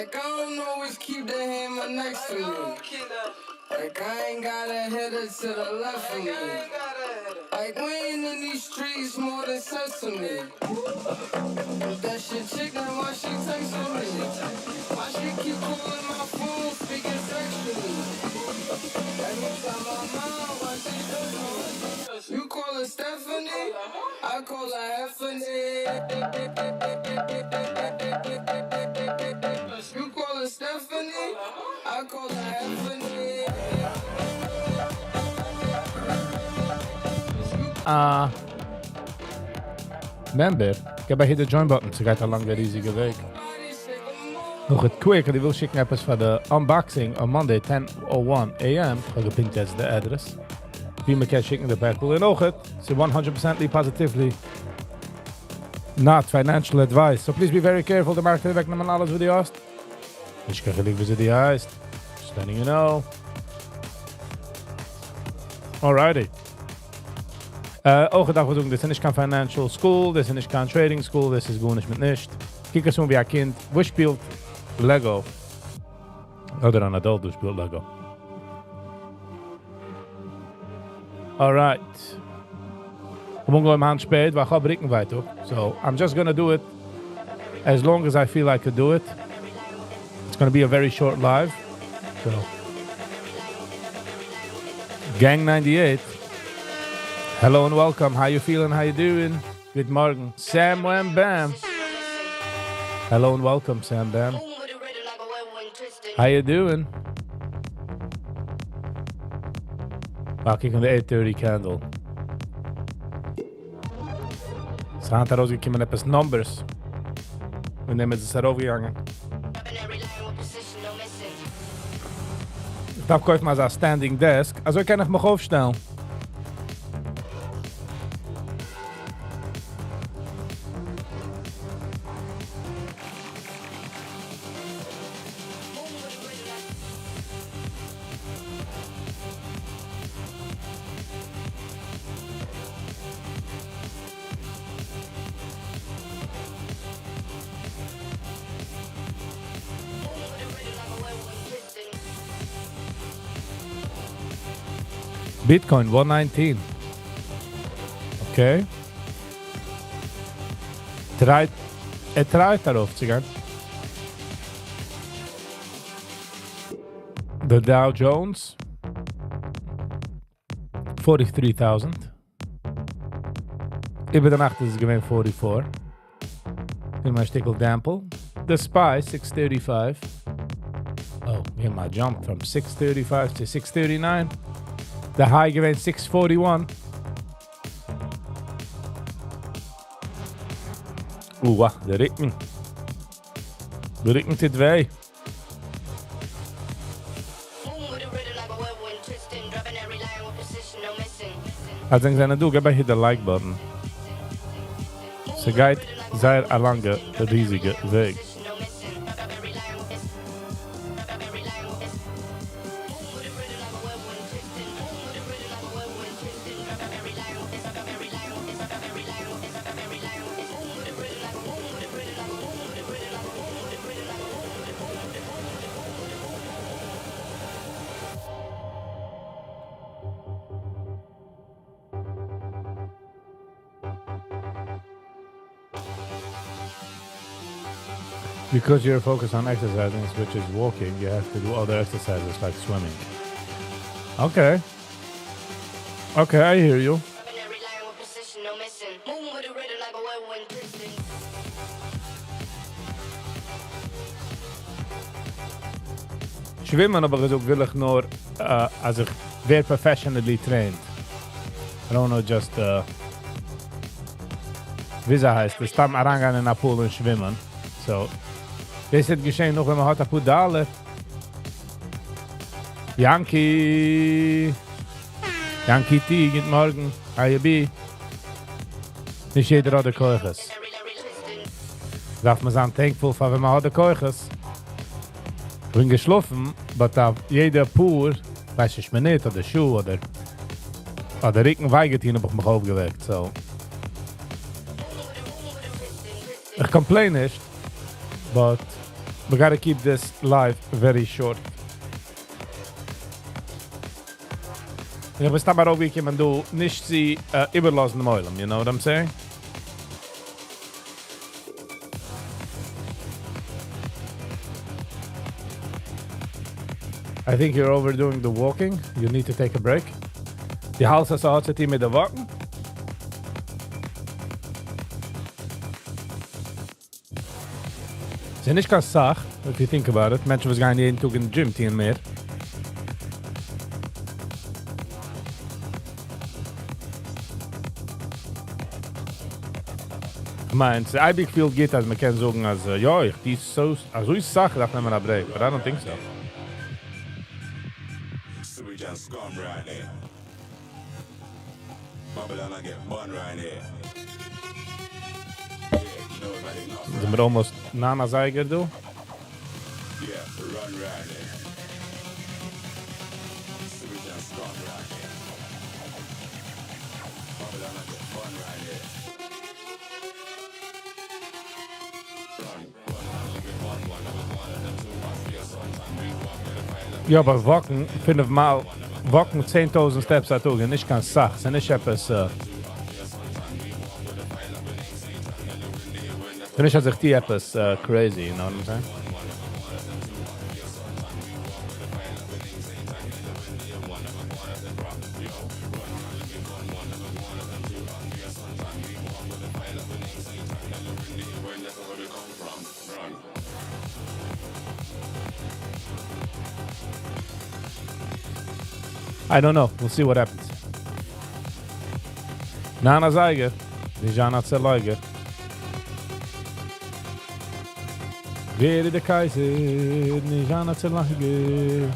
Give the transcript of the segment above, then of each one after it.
Like I don't always keep the hammer next to me. Like I ain't gotta hit it to the left of me. Like we ain't in these streets more than sesame. If that shit chick, then why she texting me? Why she keep calling my phone, speaking sexually? Every time I'm out, why she does me? You call her Stephanie, I call her Heffany. You call her Stephanie, I call her Heffany. Member, ik heb bij hier de join button, ze gaat al lang de riesige week. Nog het quick, en die wil schicken even voor de unboxing on Monday 10:01 a.m. Ik ga gepint jetzt de address. Wie me kan schicken de packpool. En ook het, ze 100% positively not financial advice. So please be very careful, de markt weg naar alles wat die host. Ich kann gelijk wie die heißt. Just letting you know. Alrighty. Auch gedacht, wir sagen, das ist nicht kein Financial School, das ist nicht kein Trading School, das ist gut nicht mit nicht. Kijk eens wie ein Kind, wo spielt Lego? Oder ein Adult, wo spielt Lego. Alright. I'm going to go im Hand spät, weil ich habe Ricken weiter. So, I'm just gonna do it as long as I feel I could do it. It's gonna be a very short live. So, Gang 98. Hello and welcome. How you feeling? How you doing? Good morning. Sam Wham Bam. Hello and welcome, Sam Bam. How you doing? Walking on the 8:30 candle. Zijn er rausgekommen etwas Numbers. Wir nehmen es heraufgegangen. Ich darf kaufen mal so ein Standing Desk. Also kann ich mich aufstellen. Bitcoin 119. Okay. Tryt darauf zu gehen. The Dow Jones 43,000. Über der Nacht ist es gewesen 44. In my stickel Dampel. The SPY 635. Oh, we have my jump from 635 to 639. The high gewesen 641. Wow, de Ricken. De Ricken tut weh. Als ik zijn doe, heb ik de like button. Ze gaat zeer een lange, riesige weg. Because you're focused on exercising, which is walking, you have to do other exercises like swimming. Okay. Okay, I hear you. Schwimmen aber gesagt will ich nur, als ich werde professionally trained. I don't know, just, wie sie heißt, es tam arrangen in der Pool und schwimmen. So, das ist geschehen noch, wenn man hat ein paar Dollar. Yankee T, guten Morgen, IB. Nicht jeder hat Keuches. Darf man sein thankful für, wenn man hat Keuches. Ich bin geschlafen, aber jeder Pool, weiß ich mir nicht, oder Schuh, oder Rücken weigert ihn, hab ich mich aufgeweckt, so. Ich complain nicht, but we gotta keep this life very short. Ich bin aber auch wie jemand, du nicht sie überlassen Meulen, you know what I'm saying? I think you're overdoing the walking. You need to take a break. Die Hals ist auch mit der Walken. Es ist nicht ganz sach, if you think about it. Menschen, die gehen jeden Tag in den Gym, die mehr. Ich meine, es ist ein viel geht, als man kann sagen, als, ja, die ist so, also ist Sache, dass man einen Break, but I don't think so. Sind wir almost Nana Zeiger, du? Ja, aber walken, 5 Mal, walken 10.000 Steps at Tag, nicht ganz Sach, es ist nicht etwas, nicht, als ich die etwas crazy, you know what I'm saying? I don't know. We'll see what happens. Nana Zeiger. Nijana Zerleuger. Werde der Kaiser. Nijana Zerleuger.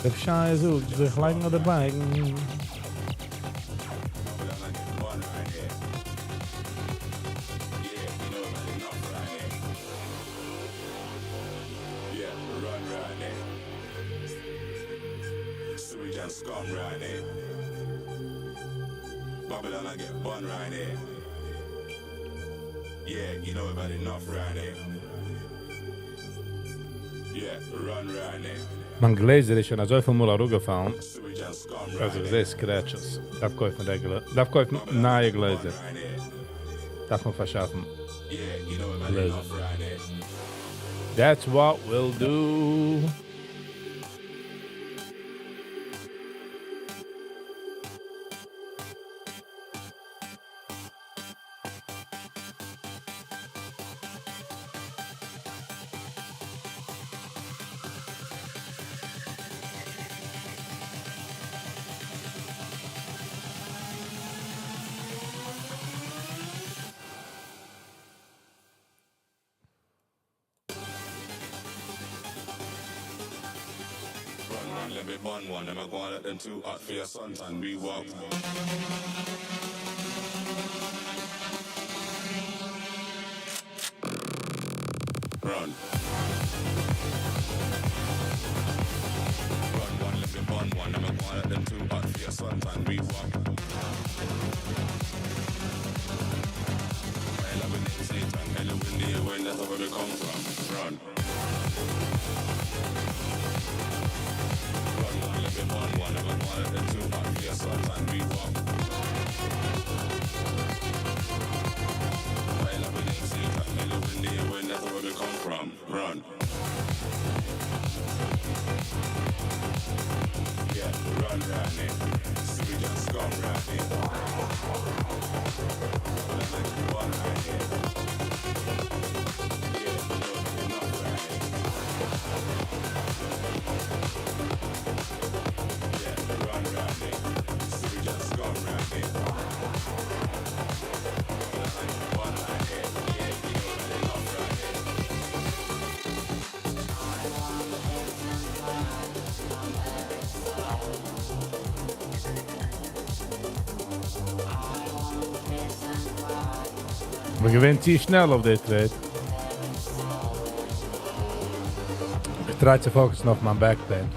Der Bescheid sucht sich leiden oder beigen. Man Gläser ist schon so viel Mal runtergefallen. Also ich sehe Scratches. Darf kaufen neue Gläser. Darf man verschaffen. Gläser. That's what we'll do. Let me bun one, them I go and let them too hot for your suntan. We walk. Run. Run one, let me bun one, them I go and let them too hot for your suntan. We walk. I love it, it's late and hello in the air when that's where we come from. Run. One, never wanted them to hot for your suntan. We walk. I love it, it's late and hello in the air when that's where we come from. Run. Yeah, run, Rodney. So we just come, Rodney. Wir gewinnen ziemlich schnell auf der Trade. Ich try zu fokussen auf mein Backpain.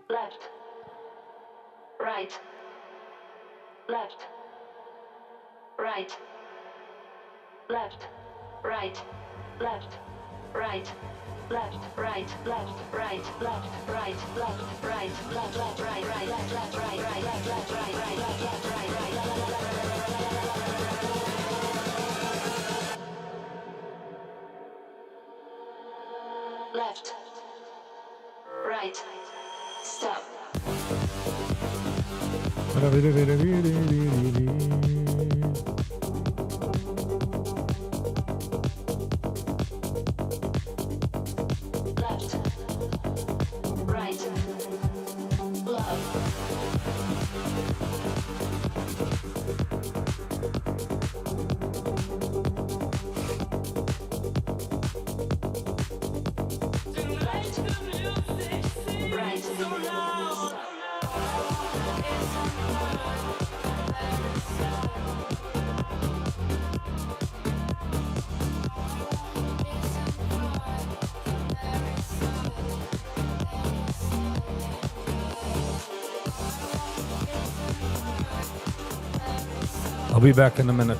Left, right, left, right, left, right, left, right, left, right, left, right, left, right, left, right, left, left, right, right, left, left, right, right, left, left, right, right, left, left, right, right, left, right, stop. Left, right, love. Right, I'll be back in a minute.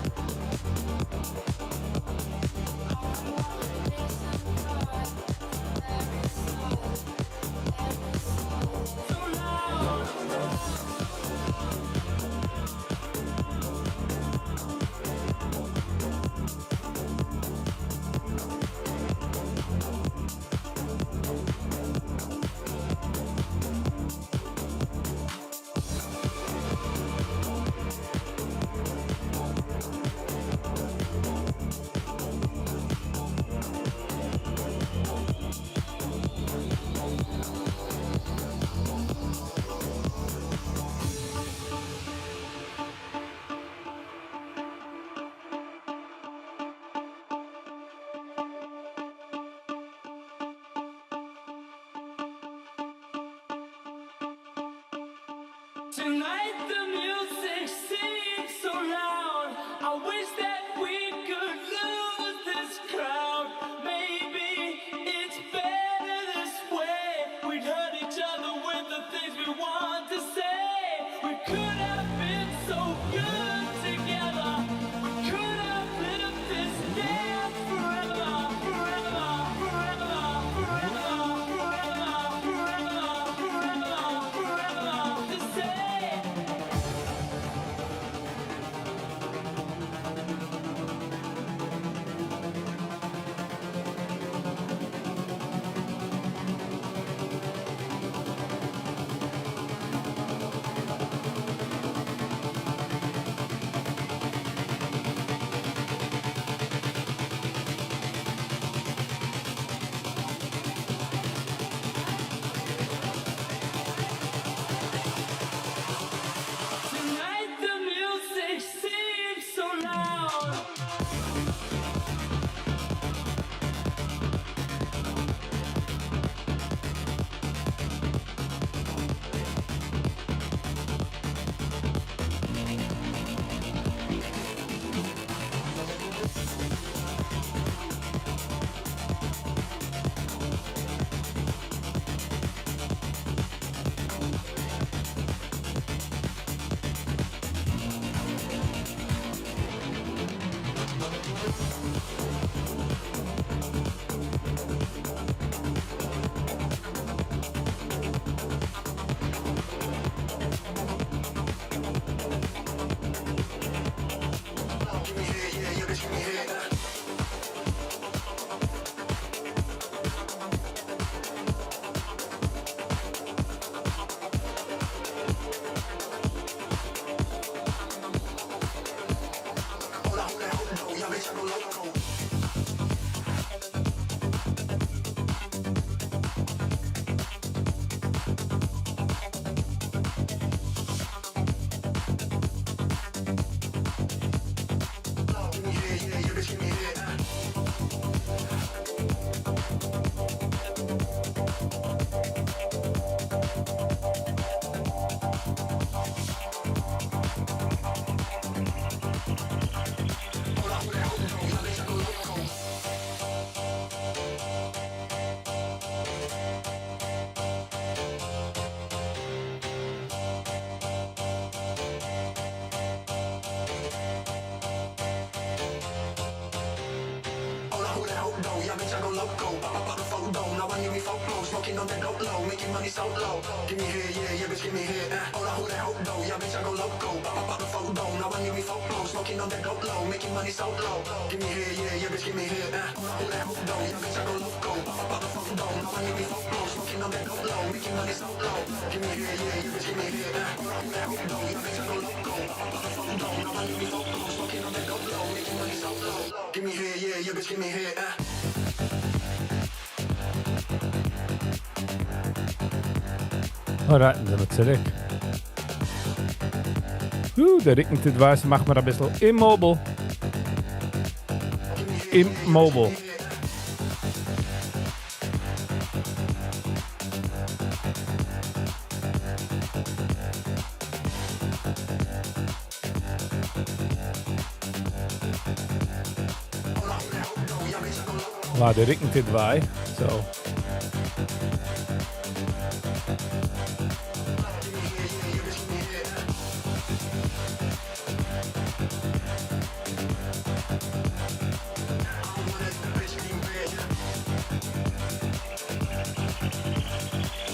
Tonight the music seems so loud. I wish that we could lose this crowd. Maybe it's better this way. We'd hurt each other with the things we want to say. We could have been so good together. We could have lived this dance forever, forever, forever, forever, forever, forever, forever, forever. To say smoking on that dope low, making money so low. Give me here, yeah, bitch, give me here. Hold on, who that hope though? Yeah, bitch, I go loco. Pop the photo, now I need me photo. Smoking on that dope low, making money so low. Give me here, yeah, bitch, give me here. Hold on, who that hope though? Yeah, bitch, I go loco. Pop the photo, now I need me photo. Smoking on that dope low, making money so low. Give me here, yeah, bitch, give me here. Hold on, who that hope though? Yeah, bitch, I go loco. Pop the photo, now I need me photo. Smoking on that dope low, making money so low. Give me here, yeah, bitch, give me here. Alright, dann sind wir zurück. Der Rücken tut weiß, macht mir ein bisschen immobile. Immobile. Wow, der Rücken tut weh, so.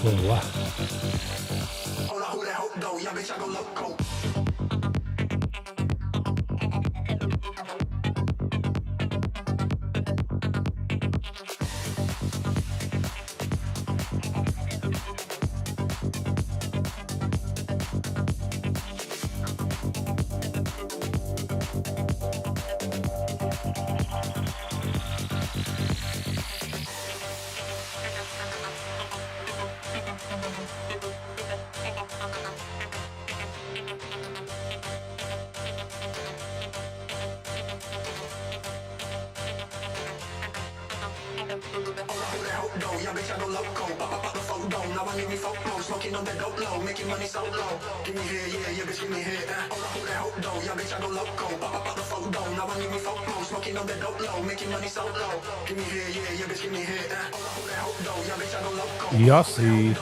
Oh, wow. Yossi.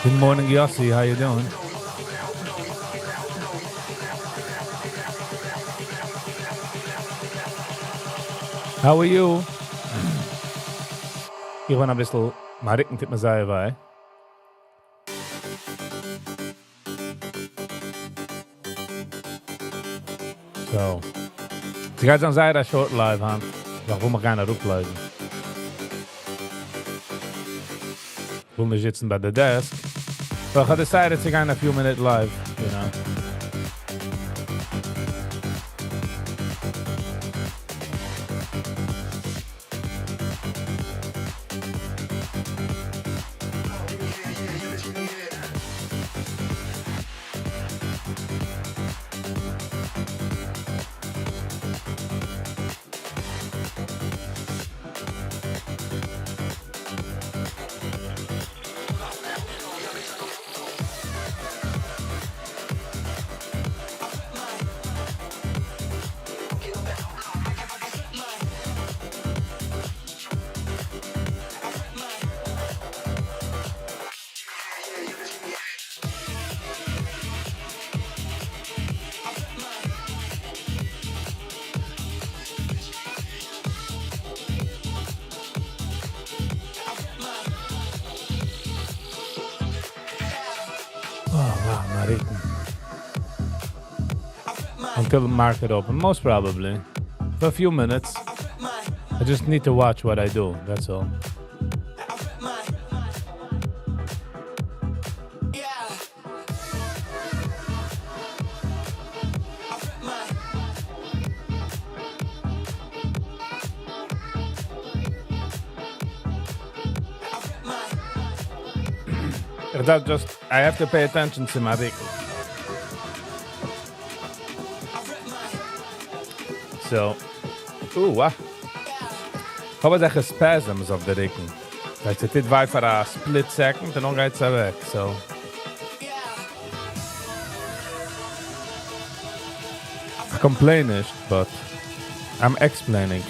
Good morning, Yossi. How you doing? How are you? Ich bin ein bisschen... Mein Rücken tut mir sehr weh. So. Sie geht dann sehr short live, han. Warum wir gerne rückbleiben? Wo wir sitzen bei der Desk. So, ich habe decided to go a few minutes live, you know. Until the market open, most probably. For a few minutes. I just need to watch what I do, that's all. I have to pay attention to my dick. So, wow. How about the spasms of the Ricken? Like, it did for a split second, and then it's back, so. I complain nicht, but I'm explaining.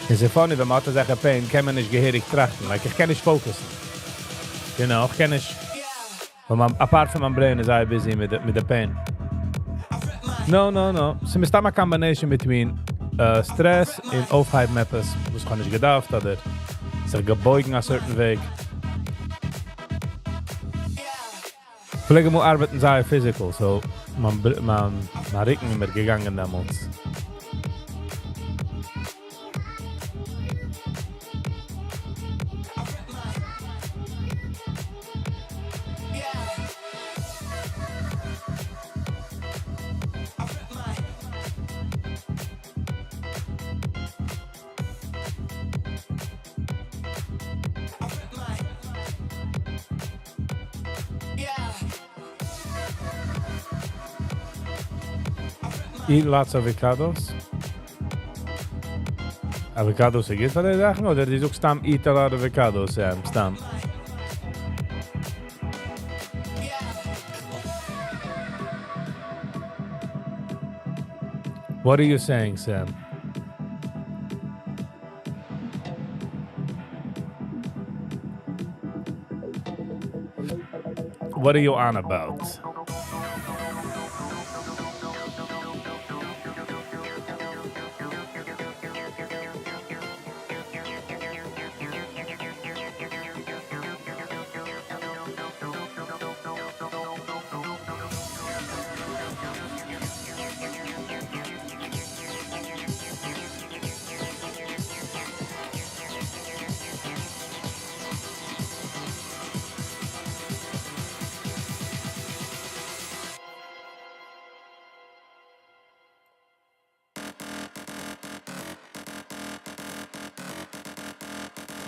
It's funny, wenn man sagt, pain, kann man nicht gehörig trachten. Like, ich kann nicht fokussen. You know, ich kann nicht. Apart from my brain is I busy with the pain. No. So, it's a combination between stress and Aufheit-Mappes, was ich nicht gedacht hatte. Sich gebeugen a certain Weg. Vielleicht muss arbeiten sei physical, so man Rücken immer gegangen damals. Eat lots of avocados. Avocados are good for die Sachen, oder die suchst am eat a lot of avocados, Sam? Stam. What are you saying, Sam? What are you on about?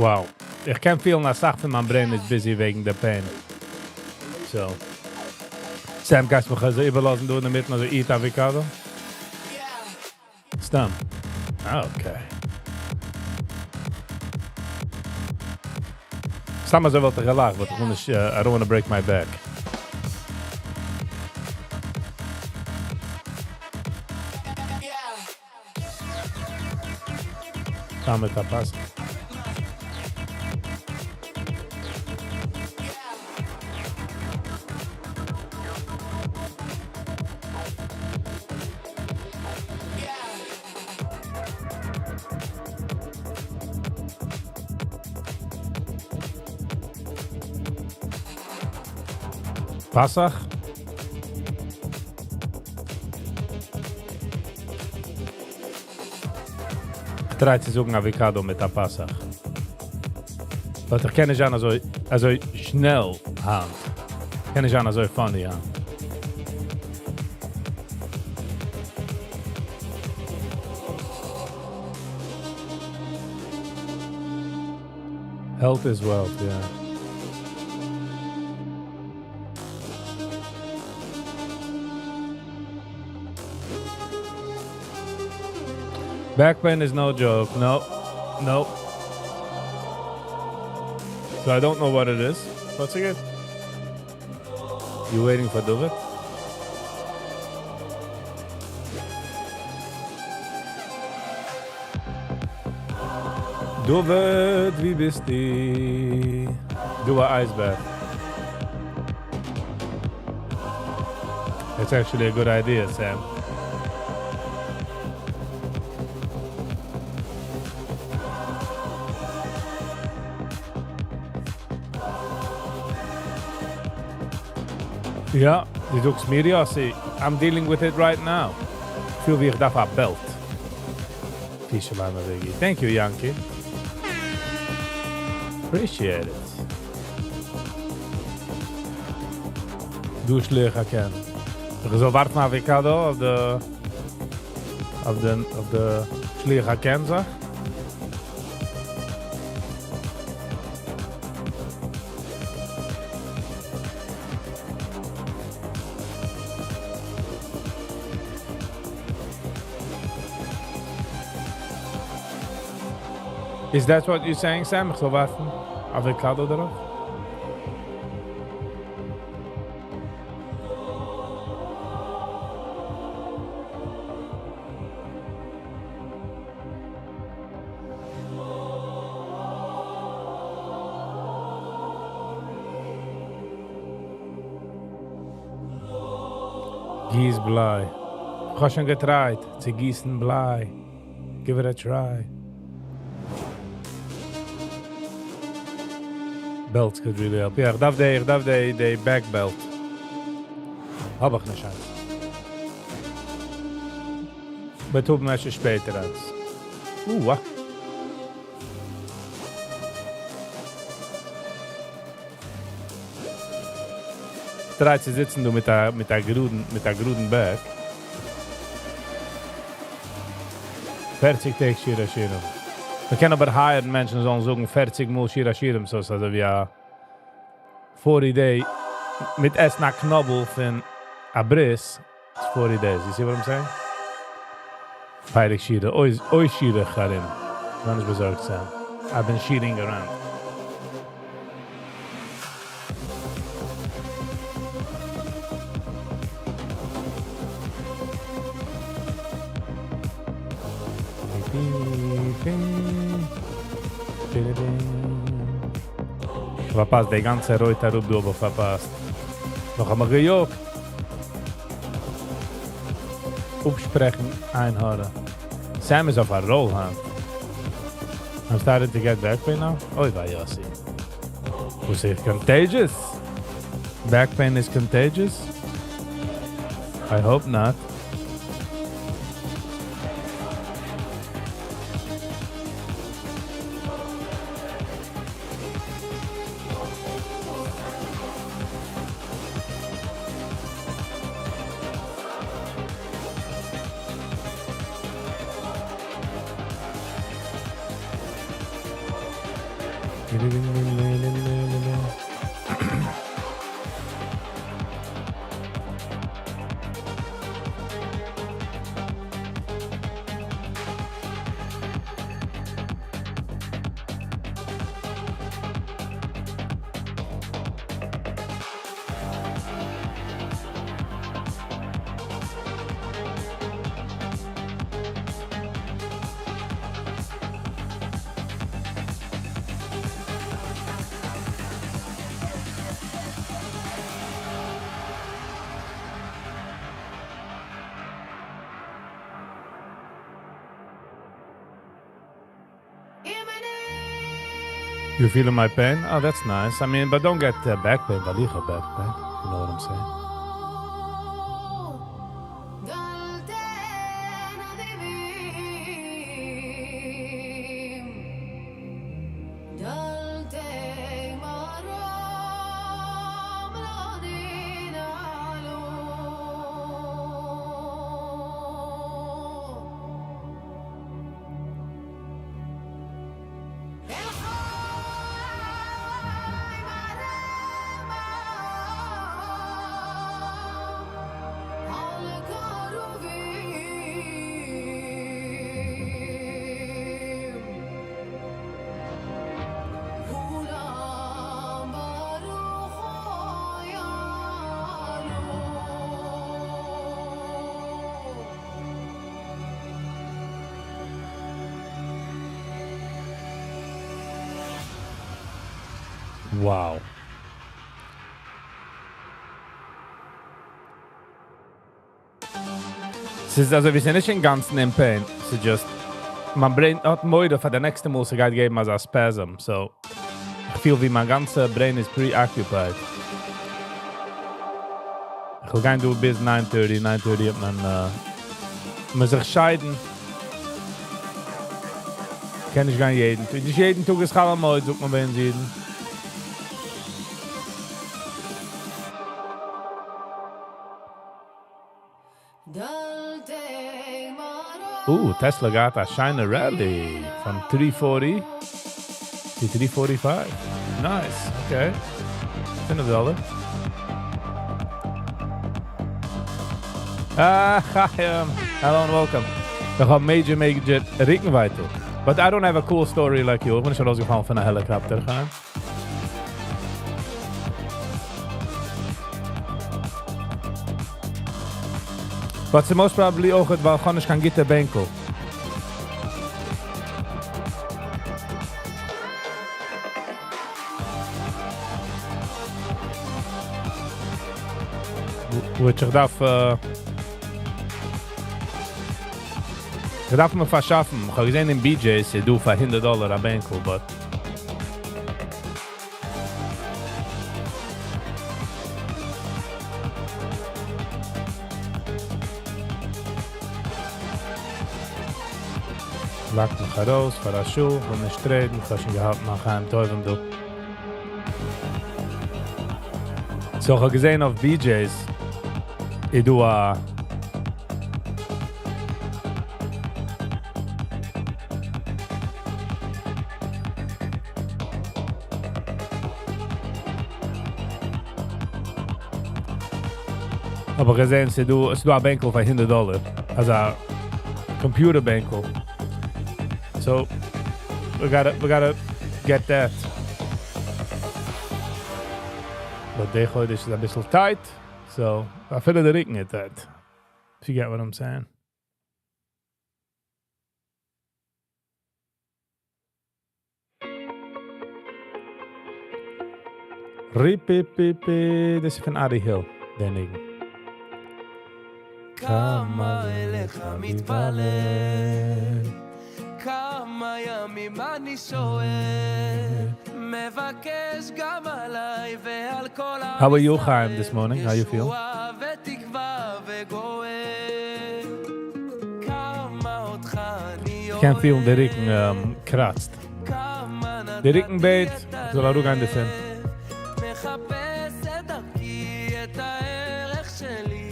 Wow. Ich kann viel nach Sachen, mein Brain ist busy wegen der Pain. So. Sam, kannst du mich also überlassen durch in der Mitte, also eat avocado? Stam. Okay. Stam is wel te gelaagd, but I don't want to break my back. Stam met tapas. Passach? Ich try zu suchen Avocado mit der Passach. Aber ich kenne nicht an so schnell Hand. Ich kenne nicht an so funny Hand. Health is wealth, yeah. Back pain is no joke. No. So I don't know what it is. What's it? You waiting for Duvet? Duvet, wie bist du? Do a ice bath. That's actually a good idea, Sam. Ja, die doet Smiria. I'm dealing with it right now. Veel wie ik daarvan belt. Viggy. Thank you, Yankee. Appreciate it. Doe sleur ken. Er zo waard naar avocado of de sleur ken, zeg. Is that what you're saying, Sam? So warten. Avocado erop? Gieß Blei. Ich habe schon getried, zu gießen Blei. Give it a try. Belts could really help. Ja, ich darf die back belt. Hab ich nicht eins. Aber tut mir schon später eins. Wa. Drei zu sitzen du mit der gruden Back. 40 Tage Shira. Wir können aber hired Menschen sollen sagen 40 Mal Shira, so also wie 40 Day mit Essen nach Knobbel von Abriss. 40 days. You see what I'm saying? Feirig Shira. Oi Shira Karim. Wann ist besorgt sein. I've been cheating around. Verpasst, die ganze Reuter Rubdober verpasst. Noch einmal gejogt. Aufsprechen, einhauen. Sam is auf a roll, huh? I'm starting to get back pain now. Oh, vai Yossi. Was it contagious? Back pain is contagious? I hope not. You feeling my pain? Oh, that's nice. I mean, but don't get back pain. Balicha back pain. You know what I'm saying? Wow. Es ist also, wir sind nicht im Ganzen in Pain. Es ist just, mein Brain hat Mäude für den nächsten Mal sogar gegeben als ein Spasm. So, ich fühle, wie mein ganzer Brain ist preoccupied. Ich will gehen durch bis 9:30 hat man sich scheiden. Kenn ich gar nicht jeden. Nicht jeden Tag ist gerade mal, sagt man bei den Süden. Tesla got a China Rally from 340 to 345. Nice, okay. $10. Hello and welcome. We gaan major regen weiter. But I don't have a cool story like you. Ik ben niet zo losgevallen van een helikopter gaan. But ze most probably ook het wel gewoon eens gaan gieten benkel. Hoe het zich ich darf mir verschaffen. Ich habe gesehen in BJ's, sie do für $100 am Benkel, but lagt mich heraus, für eine Schuhe, und nicht treten, ich habe schon gehalten nach einem Teufel, du. So, ich habe gesehen auf BJs, ich do aber gesehen, sie do a Banko für $100, also a computer Banko. So, we gotta get that. But they heute is a bisschen tight, so I feel the ring at that. If you get what I'm saying. Ripipipi, this is van Adi Hill, der nigga. כמה אליך מתפלל, כמה ימים אני שואל, מבקש גם עליי ועל כל How are you, Chaim, this morning? How you feel? ישועה ותקווה וגואל, כמה אותך אני Ich kann fühlen, der Rücken kratzt. Der Rückenbeet, ich soll auch ruhig finden. מחפש את דרכי, את הערך שלי,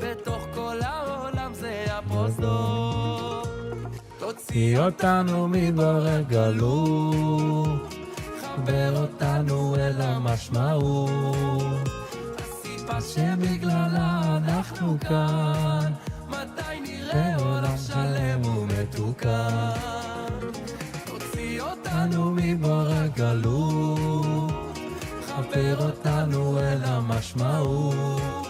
בתוך כל העולם זה הפרוזדור. תוציא אותנו מבור הגלות, חבר אותנו אל המשמעות, הסיבה שבגללה אנחנו כאן, מתי נראה עולם שלם ומתוקן. תוציא אותנו מבור הגלות, חבר אותנו אל המשמעות,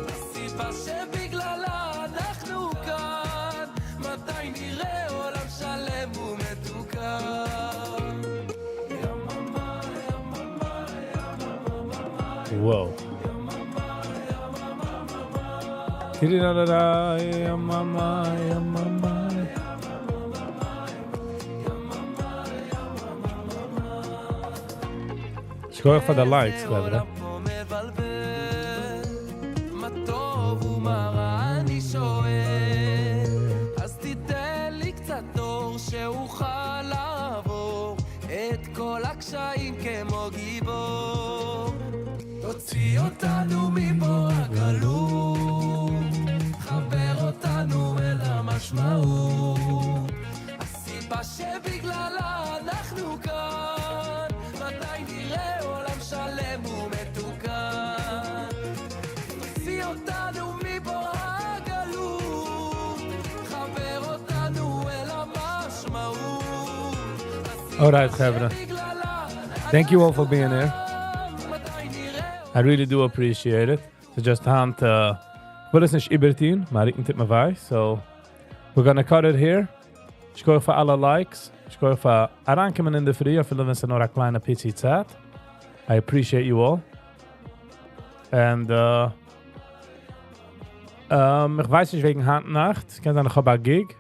הסיבה שבגללה אנחנו כאן, מתי נראה עולם שלם ומתוקן. יממה, יממה, יממה, Whoa. Tirirarara, yamama, yamama. Score for the likes, clever. מה טוב ומה רע אני שואל, אז תיתן לי קצת אור שאוכל לעבור את כל הקשיים כמו גיבור. תוציא אותנו מבור הגלות, חבר אותנו אל המשמעות, הסיבה שבגללה אנחנו כאן, מתי נראה עולם שלם ומתוקן. תוציא אותנו מבור הגלות, חבר אותנו אל המשמעות. Alright, Chevra. Thank you all for being here. I really do appreciate it. So just hand what is nicht Ibertin, maar ik niet mijn wij. So we're gonna cut it here. Ich gehe für alle likes. Ich gehe für Arankemen in der Früh. Ich finde, wenn es noch eine kleine Pizza Zeit. I appreciate you all. And ich weiß nicht wegen Handnacht. Ich kenne noch ein Gig.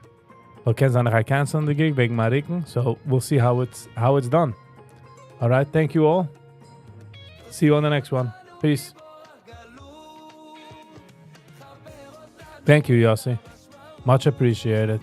Ich kenne noch ein Cancel the Gig wegen Mariken. So we'll see how it's done. Alright, thank you all. See you on the next one. Peace. Thank you, Yossi. Much appreciated.